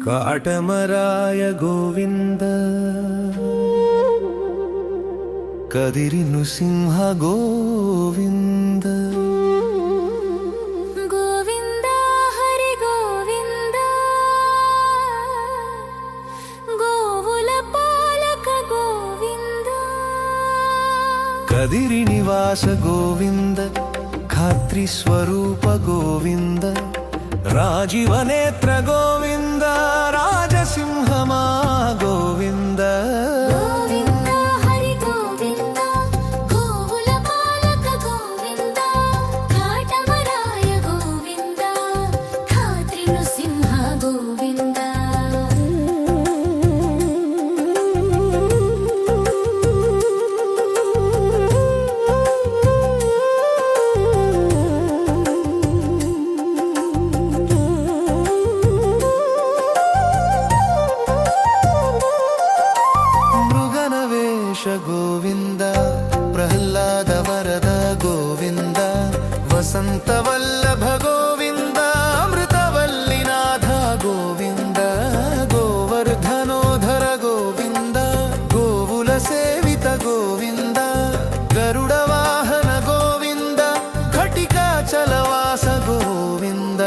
ಕಾಟಮರಾಯ ಗೋವಿಂದ ಕದಿರಿ ನೃಸಿಂಹ ಗೋವಿಂದ ಗೋವಿಂದ ಹರಿ ಗೋವಿಂದ ಗೋವುಲ ಪಾಲಕ ಗೋವಿಂದ ಕದಿರಿ ನಿವಾಸ ಗೋವಿಂದ ಖಾತ್ರಿ ಸ್ವರೂಪ ಗೋವಿಂದ ರಾಜೀವ ನೇತ್ರ ಗೋವಿಂದ ರಾಜಸಿಂಹಮ ಗೋವಿಂದ ಗೋವಿಂದ ಹರಿ ಗೋವಿಂದ ಗೋವುಲ ಪಾಲಕ ಗೋವಿಂದ ಕಾಟಮರಾಯ ಗೋವಿಂದ ಖಾತ್ರಿ ನೃಸಿಂಹ ಗೋವಿಂದ ಗೋವಿಂದ ಪ್ರಹ್ಲಾದ ವರದ ಗೋವಿಂದ ವಸಂತ ವಲ್ಲಭ ಗೋವಿಂದ ಅಮೃತವಲ್ಲಿನಾಥ ಗೋವಿಂದ ಗೋವರ್ಧನೋಧರ ಗೋವಿಂದ ಗೋವುಲ ಸೇವಿತ ಗೋವಿಂದ ಗರುಡ ವಾಹನ ಗೋವಿಂದ ಘಟಿಕಾಚಲವಾಸ ಗೋವಿಂದ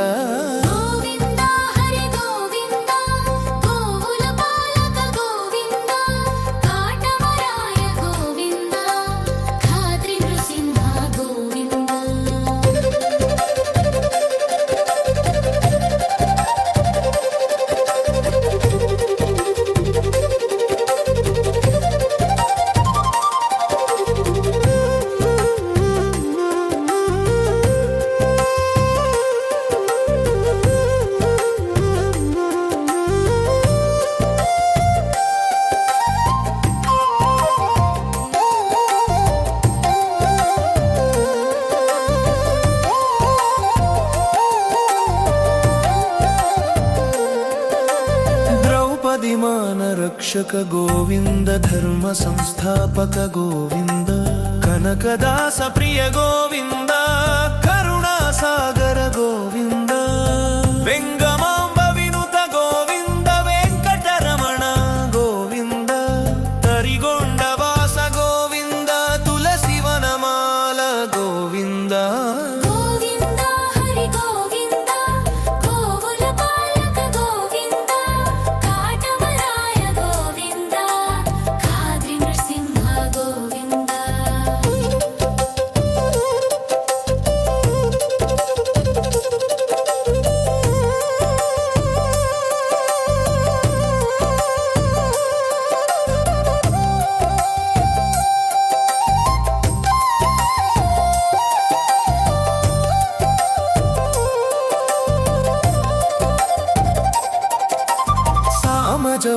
मान रक्षक गोविंद धर्म संस्थापक गोविंद कनकदास प्रिय गोविंद करुणा सागर गोविंद वेंगमांब विनुत गोविंद वेंकटरमण गोविंद तरिगोंडवास गोविंद तुलसी वनमाल गोविंद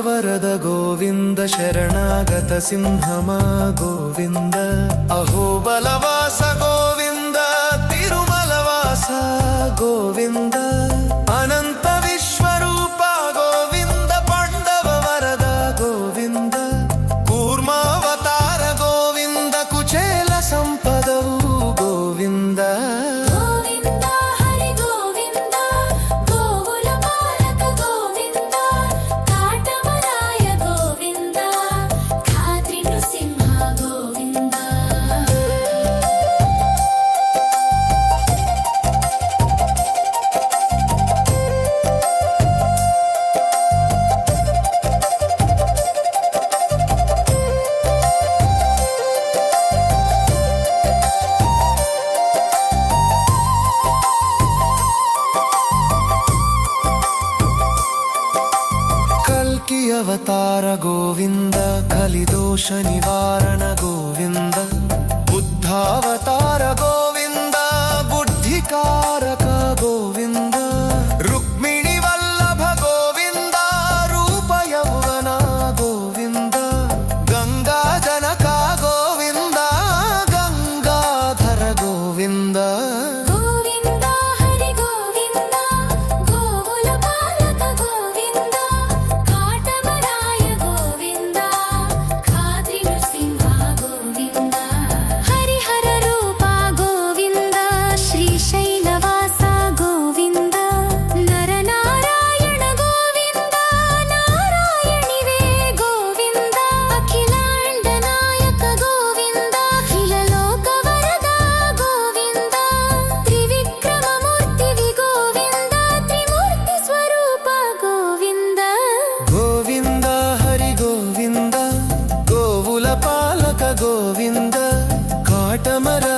वरद गोविंद शरणागत सिंहमा गोविंद अहोबलवास गोविंद तिरुमलवास गोविंद अनंत विश्वरूप गोविंद पांडव वरद गोविंद कूर्मावतार गोविंद कुचेल संपदवु गोविंद अवतार गोविंद कलिदोष निवारण गोविंद बुद्धावतार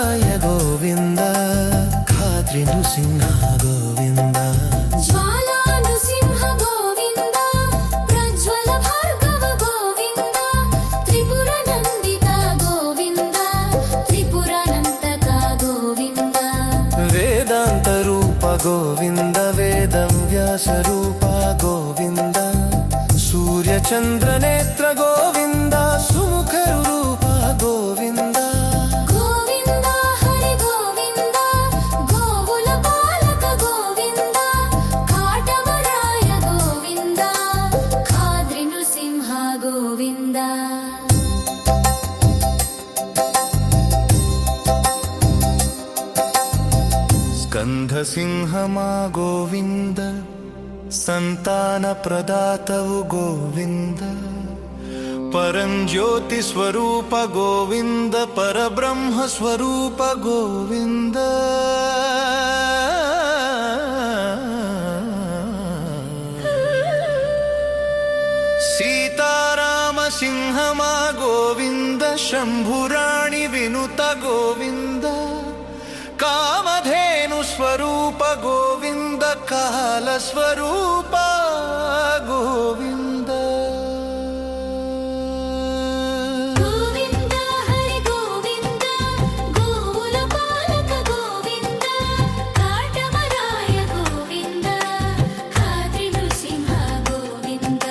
ಕಾಟಮರಾಯ ಗೋವಿಂದ ಖಾದ್ರಿ ನೃಸಿಂಹ ಗೋವಿಂದ ಜ್ವಾಲಾ ನೃಸಿಂಹ ಗೋವಿಂದ ಪ್ರಜ್ವಲ ಭಾರ್ಗವ ಗೋವಿಂದ ತ್ರಿಪುರ ನಂದಿತ ಗೋವಿಂದ ತ್ರಿಪುರಾನಂತಕ ಗೋವಿಂದ ವೇದಾಂತ ರೂಪ ಗೋವಿಂದ ವೇದವ್ಯಾಸ ರೂಪ ಗೋವಿಂದ ಸೂರ್ಯ ಚಂದ್ರ ನೇತ್ರ ಗೋವಿಂದ ಸುಮುಖ ರೂಪ ಗೋವಿಂದ ಗೋವಿಂದ ಹರಿ ಗೋವಿಂದ ಗೋವುಲ ಪಾಲಕ ಗೋವಿಂದ ಕಾಟಮರಾಯ ಗೋವಿಂದ ಖಾದ್ರಿ ನೃಸಿಂಹ ಗೋವಿಂದ ಸ್ಕಂಧ ಸಿಂಹಮಾ ಗೋವಿಂದ ಸಂತಾನ ಪ್ರದಾತವು ಗೋವಿಂದ ಪರಂಜ್ಯೋತಿ ಸ್ವರೂಪ ಗೋವಿಂದ ಪರಬ್ರಹ್ಮ ಸ್ವರೂಪ ಗೋವಿಂದ ಸೀತಾರಾಮ ಸಿಂಹಮಾ ಗೋವಿಂದ ಶಂಭುರಾಣಿ ವಿನುತ ಗೋವಿಂದ ಕಾಮಧೇನು ಸ್ವರೂಪ ಗೋವಿಂದ ಕಾಲ ಸ್ವರೂಪ ಗೋವಿಂದ ಗೋವಿಂದ ಹರಿ ಗೋವಿಂದ ಗೋವುಲ ಪಾಲಕ ಗೋವಿಂದ ಕಾಟಮರಾಯ ಗೋವಿಂದ ಖಾದ್ರಿ ನೃಸಿಂಹ ಗೋವಿಂದ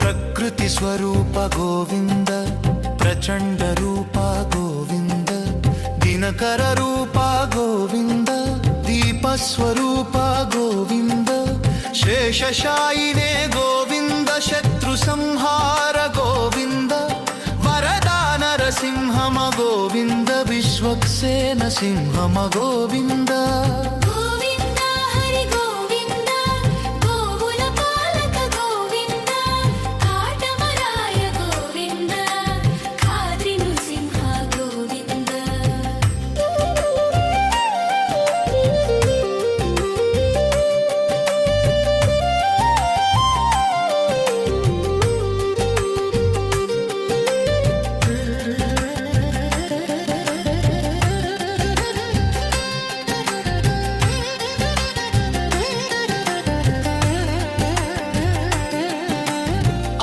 ಪ್ರಕೃತಿ ಸ್ವರೂಪ ಗೋವಿಂದ ಪ್ರಚಂಡ ರೂಪ ಗೋವಿಂದ ದಿನಕರ ರೂಪ ಗೋವಿಂದ ದೀಪ ಸ್ವರೂಪ ಗೋವಿಂದ ಶೇಷಶಾಯಿನೇ ಗೋವಿಂದ ಶತ್ರು ಸಂಹಾರ ಗೋವಿಂದ ವರದಾನ ನರಸಿಂಹಮ ಗೋವಿಂದ ವಿಶ್ವಕ್ಸೇನ ಸಿಂಹಮ ಗೋವಿಂದ ಗೋವಿಂದ ಹರಿ ಗೋವಿಂದ ಗೋವುಲ ಪಾಲಕ ಗೋವಿಂದ ಕಾಟಮರಾಯ ಗೋವಿಂದ ಖಾದ್ರಿ ನೃಸಿಂಹ ಗೋವಿಂದ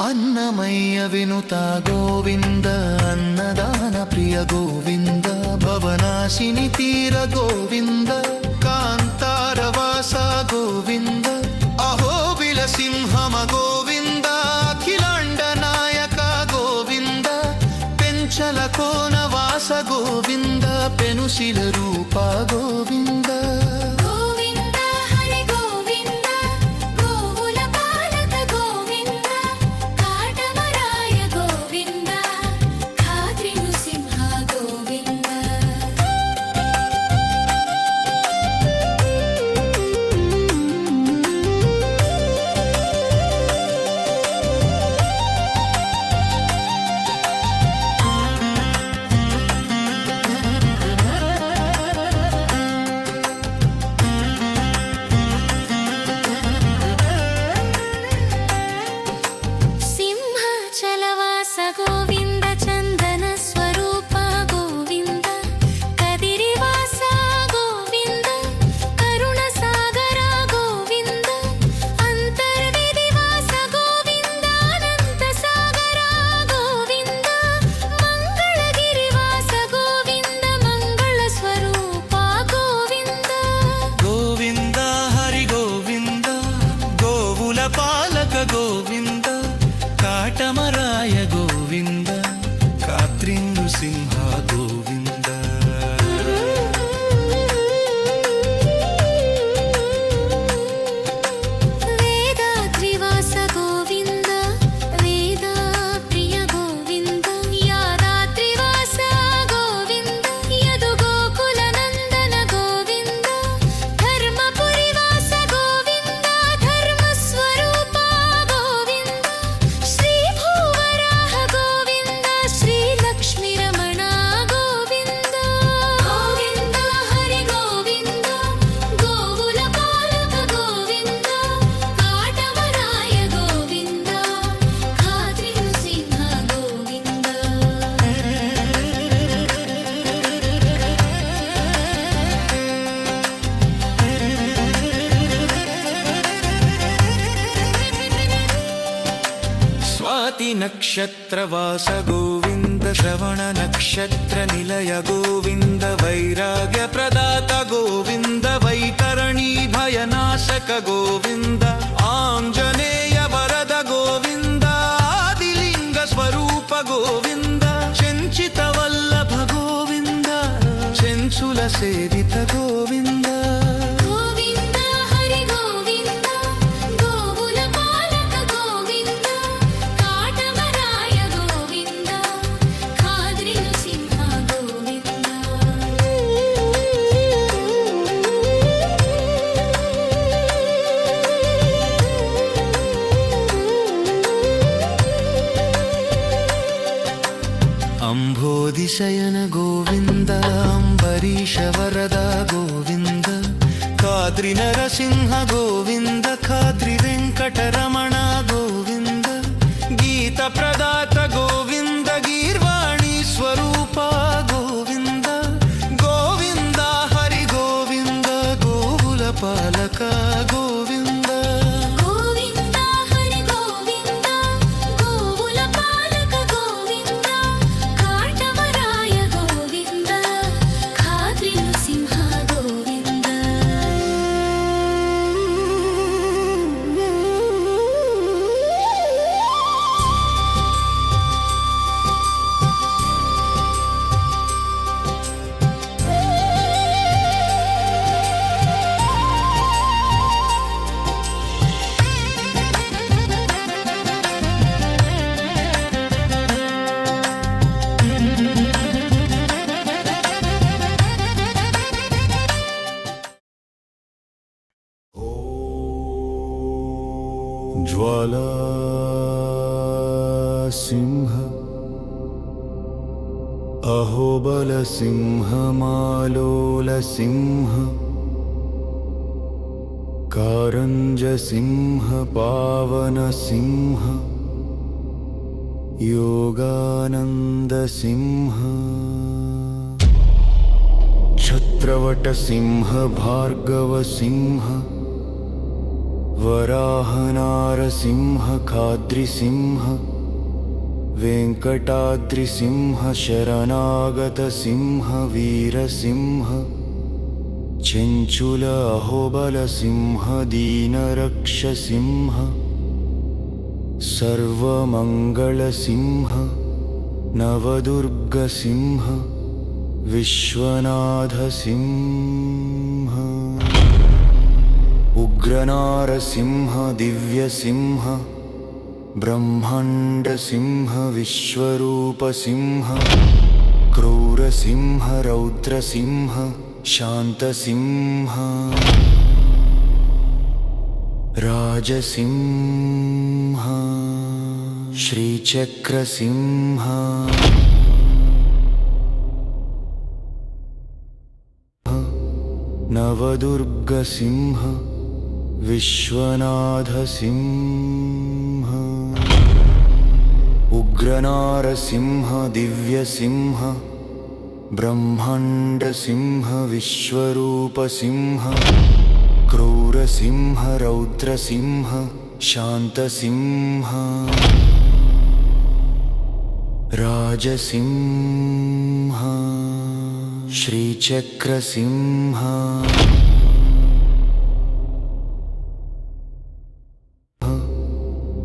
ಅನ್ನಮಯ್ಯ ವಿನುತ ಗೋವಿಂದ ಅನ್ನದಾನ ಪ್ರಿಯ ಗೋವಿಂದ ಭವನಾಶಿನಿ ತೀರ ಗೋವಿಂದ ಕಾಂತಾರ ವಾಸ ಗೋವಿಂದ ಅಹೋಬಿಲ ಸಿಂಹಮ ಗೋವಿಂದ ಅಖಿಲಾಂಡ ನಾಯಕ ಗೋವಿಂದ ಪೆಂಚಲ ಕೋನ ವಾಸ ಗೋವಿಂದ ಪೆನುಸಿಲ ರೂಪ ಗೋವಿಂದ ಗೋವಿಂದ ಹರಿ ಗೋವಿಂದ ಗೋವುಲ ಪಾಲಕ ಗೋವಿಂದ ಕಾಟಮರಾಯ ಗೋವಿಂದ ಖಾದ್ರಿ ನೃಸಿಂಹ ಗೋವಿಂದ ಸಿಂಹಾಚಲವಾಸ ಗೋವಿಂದ ಚಂದನ ಸ್ವರೂಪ ಗೋವಿಂದ ಕದಿರಿವಾಸ ಗೋವಿಂದ ಕರುಣ ಸಾಗರ ಗೋವಿಂದ ಅಂತರ್ವೇದಿವಾಸ ಗೋವಿಂದ ಅನಂತ ಸಾಗರ ಗೋವಿಂದ ಮಂಗಳಗಿರಿವಾಸ ಗೋವಿಂದ ಮಂಗಳ ಸ್ವರೂಪ ಗೋವಿಂದ ಗೋವಿಂದ ಹರಿ ಗೋವಿಂದ ಗೋವುಲ ಪಾಲಕ ಗೋವಿಂದ ಕಾಟಮರಾಯ ಗೋವಿಂದ ಸ್ವಾತಿ ನಕ್ಷತ್ರವಾಸ ಗೋವಿಂದ ಶ್ರವಣ ನಕ್ಷತ್ರ ನಿಲಯ ಗೋವಿಂದ ವೈರಾಗ್ಯ ಪ್ರದಾತ ಗೋವಿಂದ ವೈತರಣಿ ಭಯನಾಶಕ ಗೋವಿಂದ ಆಂಜನೇಯ ವರದ ಗೋವಿಂದ ಆದಿಲಿಂಗ ಸ್ವರೂಪ ಗೋವಿಂದ ಚೆಂಚಿತ ವಲ್ಲಭ ಗೋವಿಂದ ಚೆಂಚುಲ ಸೇವಿತ ಗೋವಿಂದ ಗೋವಿಂದ ಹರಿ ಗೋವಿಂದ ಗೋವುಲ ಪಾಲಕ ಗೋವಿಂದ ಕಾಟಮರಾಯ ಗೋವಿಂದ ಖಾದ್ರಿ ನೃಸಿಂಹ ಗೋವಿಂದ ಅಂಬೋಧಿಶಯನ ಗೋವಿಂದ ಅಂಬರೀಷ ವರದ ಗೋವಿಂದ ಖಾದ್ರಿ ನರಸಿಂಹ ಗೋವಿಂದ ಖಾದ್ರಿ ವೆಂಕಟರಮಣ ಗೋವಿಂದ ಗೀತ ಪ್ರದಾತ ಗೋವಿಂದ ಗೀರ್ವಾಣಿ ಸ್ವರೂಪ ಗೋವಿಂದ ಗೋವಿಂದ ಹರಿ ಗೋವಿಂದ ಗೋಕುಲ ಪಾಲಕ ಗೋವಿಂದ ಗೋವಿಂದ ಹರಿ ಗೋವಿಂದ ಗೋವುಲ ಪಾಲಕ ಗೋವಿಂದ ಕಾಟಮರಾಯ ಗೋವಿಂದ ಖಾದ್ರಿ ನೃಸಿಂಹ ಗೋವಿಂದ ज्वाला सिंह अहोबल सिंह मालोल सिंह कारंज सिंह पावन सिंह योगानंद सिंह छत्रवट सिंह भार्गव सिंह वराहनारसिंह खाद्रिसिंह वेंकटाद्रिसिंह शरणागतसिंह वीरसिंह चेंचुल अहोबलसिंह दीनरक्षसिंह सर्वमङ्गलसिंह नवदुर्गसिंह विश्वनाथसिंह उग्रनारसिंह दिव्यसिंह ब्रह्माण्डसिंह विश्वरूपसिंह क्रूरसिंह रौद्रसिंह शान्तसिंह राजसिंह श्रीचक्रसिंह नवदुर्गसिंह विश्वनाथसिंह उग्रनारसिंह दिव्यसिंह ब्रह्माण्डसिंह विश्वरूपसिंह क्रूरसिंह रौद्रसिंह शान्तसिंह राजसिंह श्रीचक्रसिंह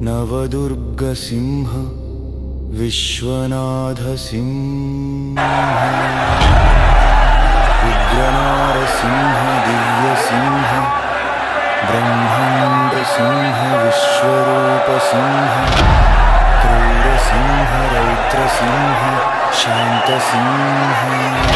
नवदुर्गसिंह विश्वनाथसिंह उग्रनारसिंह दिव्यसिंह ब्रह्माण्डसिंह विश्वरूपसिंह क्रूरसिंह रौद्रसिंह शान्तसिंह